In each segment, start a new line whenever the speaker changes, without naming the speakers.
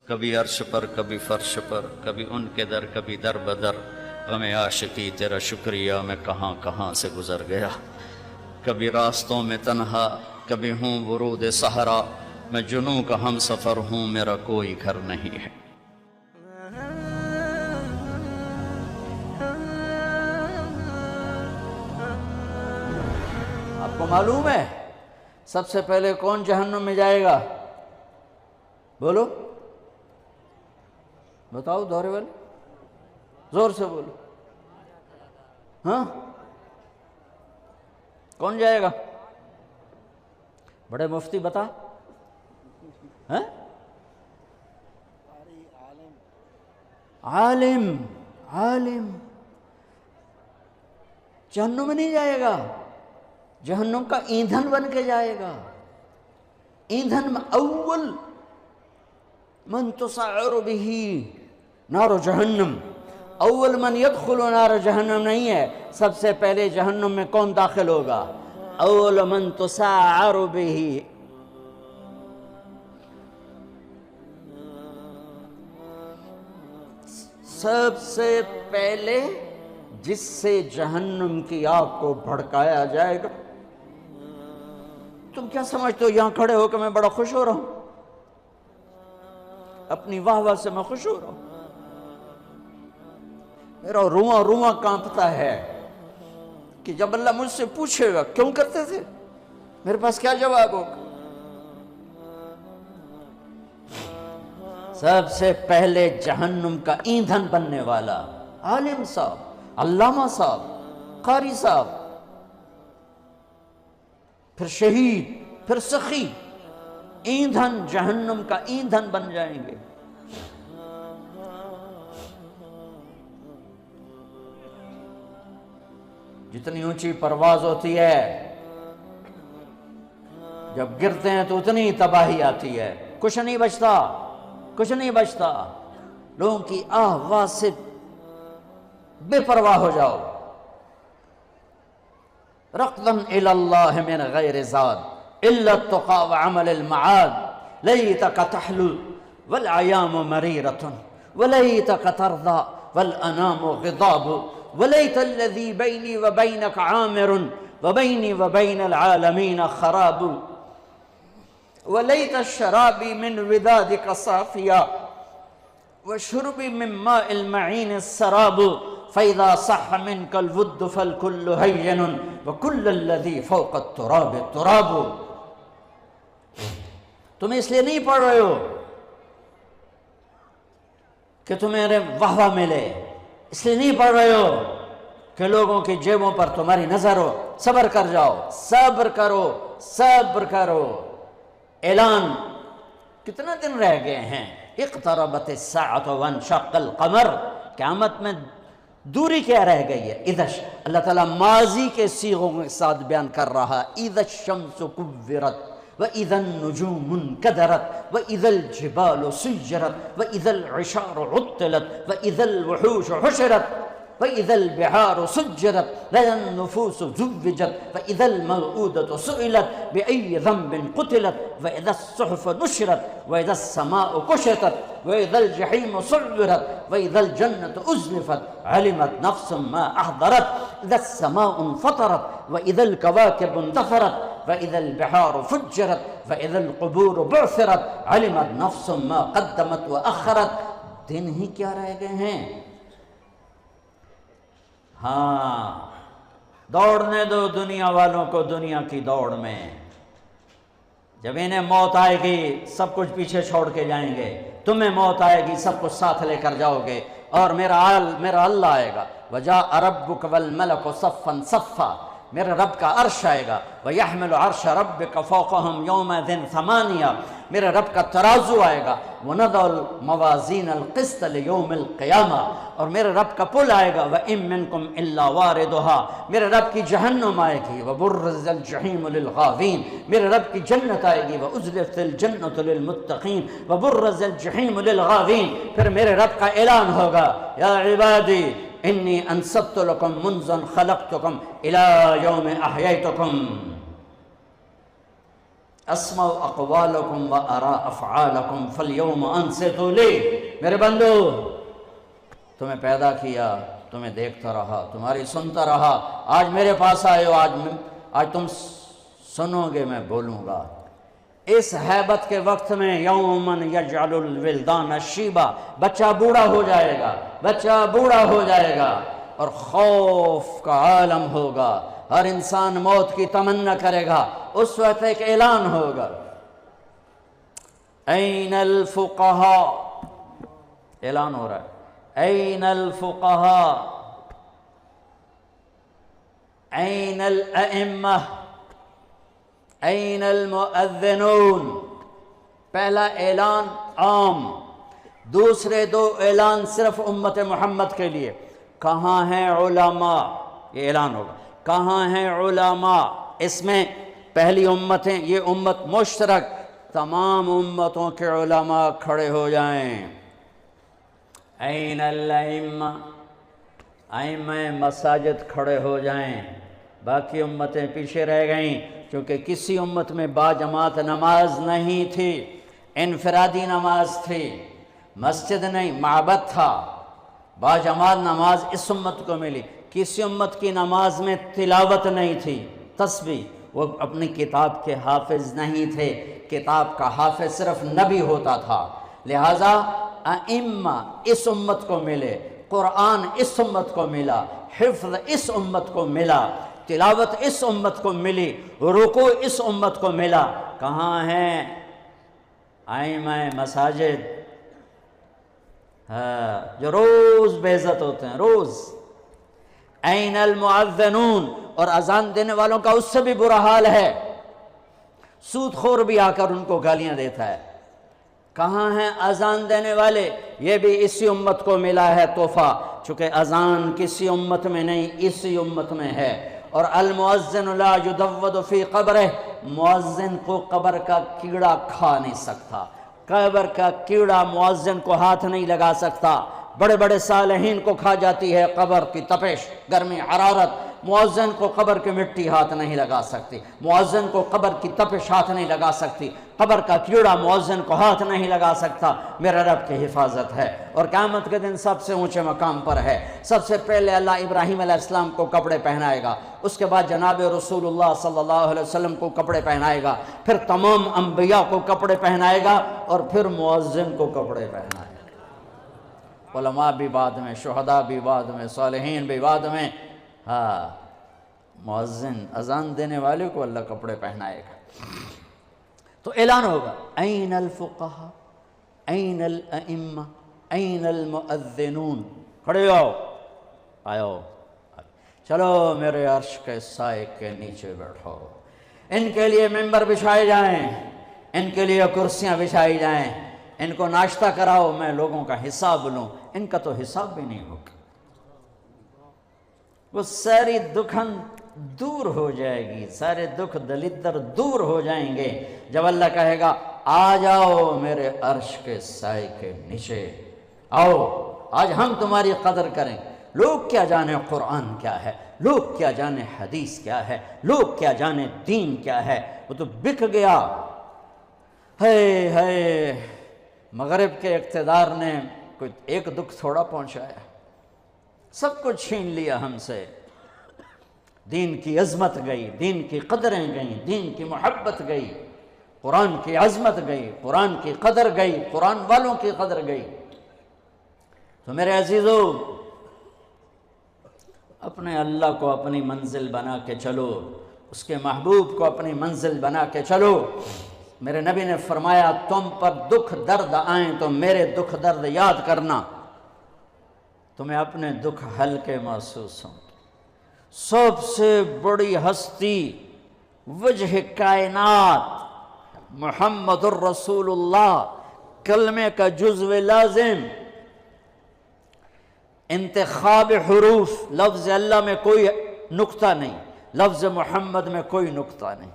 کبھی عرش پر کبھی فرش پر، کبھی ان کے در کبھی در بدر، غم عاشقی تیرا شکریہ میں کہاں کہاں سے گزر گیا۔ کبھی راستوں میں تنہا، کبھی ہوں ورود صحرا، میں جنوں کا ہم سفر ہوں، میرا کوئی گھر نہیں ہے۔
آپ کو معلوم ہے سب سے پہلے کون جہنم میں جائے گا؟ بولو، بتاؤ دورے والے، زور سے بولو۔ ہاں، کون جائے گا؟ بڑے مفتی بتا۔ ہاں، عالم عالم جہنم میں نہیں جائے گا، جہنم کا ایندھن بن کے جائے گا۔ ایندھن میں اول من تسعر به نار جہنم، اول من يدخل نار جہنم نہیں ہے، سب سے پہلے جہنم میں کون داخل ہوگا؟ اول من تسعر به، سب سے پہلے جس سے جہنم کی آگ کو بھڑکایا جائے گا۔ تم کیا سمجھتے ہو یہاں کھڑے ہو کہ میں بڑا خوش ہو رہا ہوں؟ اپنی واہ واہ سے میں خوش ہو رہا ہوں؟ میرا رواں رواں کانپتا ہے کہ جب اللہ مجھ سے پوچھے گا کیوں کرتے تھے، میرے پاس کیا جواب ہوگا؟ سب سے پہلے جہنم کا ایندھن بننے والا عالم صاحب، علامہ صاحب، قاری صاحب، پھر شہید، پھر سخی، ایندھن جہنم کا ایندھن بن جائیں گے۔ جتنی اونچی پرواز ہوتی ہے، جب گرتے ہیں تو اتنی تباہی آتی ہے، کچھ نہیں بچتا، کچھ نہیں بچتا۔ لوگوں کی آواز سے بے پرواہ ہو جاؤ۔ رقداً الی اللہ من غیر زاد الا التقى وعمل المعاد، لیتک تحلو والایام مریرة ولیتک ترضى والانام غضاب، ولیت الذی بینی وبینک عامر وبینی وبین العالمین خراب، ولیت الشرابی من ودادک صافیا وشربی من ماء المعین السراب، فإذا صح منك الود فالكل هين وكل الذي فوق التراب التراب۔ تم اس لیے نہیں پڑھ رہے ہو کہ تمہیں واہ واہ ملے، اس لیے نہیں پڑھ رہے ہو کہ لوگوں کی جیبوں پر تمہاری نظر ہو۔ صبر کر جاؤ، صبر کرو، صبر کرو۔ اعلان کتنا دن رہ گئے ہیں؟ اقتربت الساعة وانشق القمر، قیامت میں دوری کیا رہ گئی ہے؟ اذا، اللہ تعالیٰ ماضی کے صیغوں کے ساتھ بیان کر رہا، اذا الشمس کورت واذا النجوم انکدرت واذا الجبال سیرت واذا العشار عطلت واذا الوحوش حشرت واذا البحار سجرت واذا النفوس زوجت واذا الموءودة سئلت بأي ذنب قتلت واذا الصحف نشرت واذا السماء كشطت واذا الجحيم سعرت واذا الجنة أزلفت علمت نفس ما أحضرت اذا السماء انفطرت واذا الكواكب انتثرت واذا البحار فجرت واذا القبور بعثرت علمت نفس ما قدمت وأخرت۔ دن ہی کیا رہ گئے ہیں؟ ہاں، دوڑنے دو دنیا والوں کو دنیا کی دوڑ میں۔ جب انہیں موت آئے گی سب کچھ پیچھے چھوڑ کے جائیں گے، تمہیں موت آئے گی سب کچھ ساتھ لے کر جاؤ گے، اور میرا اللہ آئے گا۔ وَجَاءَ رَبُّكَ وَالْمَلَكُ صَفًّا صَفًّا، میرے رب کا عرش آئے گا۔ وَيَحْمِلُ عَرْشَ رَبِّكَ فَوْقَهُمْ يَوْمَئِذٍ ثَمَانِيَةٌ، میرے رب کا ترازو آئے گا۔ وَنَضَعُ الْمَوَازِينَ الْقِسْطَ لِيَوْمِ الْقِيَامَةِ، اور میرے رب کا پل آئے گا۔ وَإِن مِّنكُمْ إِلَّا وَارِدُهَا، میرے رب کی جہنم آئے گی۔ وَبُرِّزَ الْجَحِيمُ لِلْغَاوِينَ، میرے رب کی جنت آئے گی۔ وَأُزْلِفَتِ الْجَنَّةُ لِلْمُتَّقِينَ وَبُرِّزَ الْجَحِيمُ لِلْغَاوِينَ، پھر میرے رب کا اعلان ہوگا، یا عبادی انی انصبت لکم منذ خلقتکم الی یوم احییتکم۔ اسمع اقوالکم و ارا افعالکم فالیوم انصتوا لی۔ میرے بندو، تمہیں پیدا کیا، تمہیں دیکھتا رہا، تمہاری سنتا رہا، آج میرے پاس آئے ہو، آج تم سنو گے، میں بولوں گا۔ اس حیبت کے وقت میں یومن یجعل الولدان شیبا، بچہ بوڑھا ہو جائے گا، بچہ بوڑھا ہو جائے گا، اور خوف کا عالم ہوگا، ہر انسان موت کی تمنا کرے گا۔ اس وقت ایک اعلان ہوگا، این الفقہاء، اعلان ہو رہا ہے، این الفقہاء، این الائمہ، این المؤذنون۔ پہلا اعلان عام، دوسرے دو اعلان صرف امت محمد کے لیے۔ کہاں ہیں علماء؟ یہ اعلان ہوگا، کہاں ہیں علماء؟ اس میں پہلی امتیں، یہ امت مشترک، تمام امتوں کے علماء کھڑے ہو جائیں۔ این الائمہ، ائمہ مساجد کھڑے ہو جائیں۔ باقی امتیں پیچھے رہ گئیں، کیونکہ کسی امت میں باجماعت نماز نہیں تھی، انفرادی نماز تھی، مسجد نہیں، معبد تھا۔ باجماعت نماز اس امت کو ملی۔ کسی امت کی نماز میں تلاوت نہیں تھی، تسبیح، وہ اپنی کتاب کے حافظ نہیں تھے، کتاب کا حافظ صرف نبی ہوتا تھا۔ لہٰذا ائمہ اس امت کو ملے، قرآن اس امت کو ملا، حفظ اس امت کو ملا، تلاوت اس امت کو ملی، رکوع اس امت کو ملا۔ کہاں ہیں ائمہ مساجد؟ جو روز بے عزت ہوتے ہیں، روز۔ این المؤذنون، اور اذان دینے والوں کا اس سے بھی برا حال ہے، سود خور بھی آ کر ان کو گالیاں دیتا ہے۔ کہاں ہیں اذان دینے والے؟ یہ بھی اسی امت کو ملا ہے تحفہ، چونکہ اذان کسی امت میں نہیں، اسی امت میں ہے۔ اور المؤذن لا یدود فی قبرہ، مؤذن کو قبر کا کیڑا کھا نہیں سکتا، قبر کا کیڑا مؤذن کو ہاتھ نہیں لگا سکتا۔ بڑے بڑے صالحین کو کھا جاتی ہے قبر کی تپش، گرمی، حرارت، مؤذن کو قبر کی مٹی ہاتھ نہیں لگا سکتی، مؤذن کو قبر کی تپش ہاتھ نہیں لگا سکتی، قبر کا کیڑا مؤذن کو ہاتھ نہیں لگا سکتا۔ میرے رب کی حفاظت ہے، اور قیامت کے دن سب سے اونچے مقام پر ہے۔ سب سے پہلے اللہ ابراہیم علیہ السلام کو کپڑے پہنائے گا، اس کے بعد جناب رسول اللہ صلی اللہ علیہ وسلم کو کپڑے پہنائے گا، پھر تمام انبیاء کو کپڑے پہنائے گا، اور پھر مؤذن کو کپڑے پہنائے گا۔ علماء بھی بعد میں، شہداء بھی بعد میں، صالحین بھی بعد میں۔ ہاں، مؤذن اذان دینے والے کو اللہ کپڑے پہنائے گا۔ تو اعلان ہوگا، این الفقہاء، این الائمہ، این المؤذنون، کھڑے آؤ، آؤ، چلو میرے عرش کے سائے کے نیچے بیٹھو۔ ان کے لیے ممبر بچھائے جائیں، ان کے لیے کرسیاں بچھائی جائیں، ان کو ناشتہ کراؤ، میں لوگوں کا حساب لوں۔ ان کا تو حساب بھی نہیں ہوگا، وہ ساری دکھن دور ہو جائے گی، سارے دکھ دلدر دور ہو جائیں گے جب اللہ کہے گا آ جاؤ میرے عرش کے سائے کے نیچے، آؤ آج ہم تمہاری قدر کریں۔ لوگ کیا جانے قرآن کیا ہے، لوگ کیا جانے حدیث کیا ہے، لوگ کیا جانے دین کیا ہے، وہ تو بک گیا۔ ہے مغرب کے اقتدار نے کوئی ایک دکھ تھوڑا پہنچایا، سب کچھ چھین لیا ہم سے۔ دین کی عظمت گئی، دین کی قدریں گئیں، دین کی محبت گئی، قرآن کی عظمت گئی، قرآن کی قدر گئی، قرآن والوں کی قدر گئی۔ تو میرے عزیزو، اپنے اللہ کو اپنی منزل بنا کے چلو، اس کے محبوب کو اپنی منزل بنا کے چلو۔ میرے نبی نے فرمایا تم پر دکھ درد آئیں تو میرے دکھ درد یاد کرنا، تمہیں اپنے دکھ ہلکے محسوس ہوں۔ سب سے بڑی ہستی وجہ کائنات محمد الرسول اللہ، کلمے کا جزو لازم، انتخاب حروف، لفظ اللہ میں کوئی نقطہ نہیں، لفظ محمد میں کوئی نقطہ نہیں،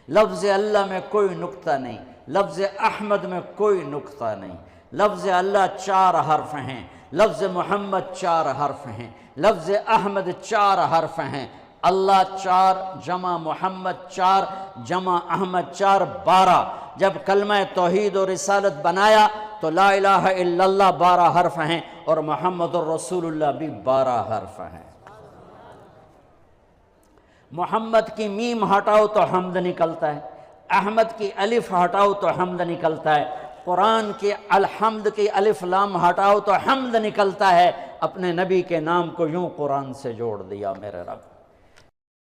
لفظ اللہ میں کوئی نقطہ نہیں، لفظ احمد میں کوئی نقطہ نہیں۔ لفظ اللہ 4 حرف ہیں، لفظ محمد 4 حرف ہیں، لفظ احمد 4 حرف ہیں، اللہ 4 جمع محمد 4 جمع احمد 4 12۔ جب کلمہ توحید و رسالت بنایا تو لا الہ الا اللہ 12 حرف ہیں اور محمد الرسول اللہ بھی 12 حرف ہیں۔ محمد کی میم ہٹاؤ تو حمد نکلتا ہے، احمد کی الف ہٹاؤ تو حمد نکلتا ہے، قرآن کی الحمد کی الف لام ہٹاؤ تو حمد نکلتا ہے۔ اپنے نبی کے نام کو یوں قرآن سے جوڑ دیا میرے رب۔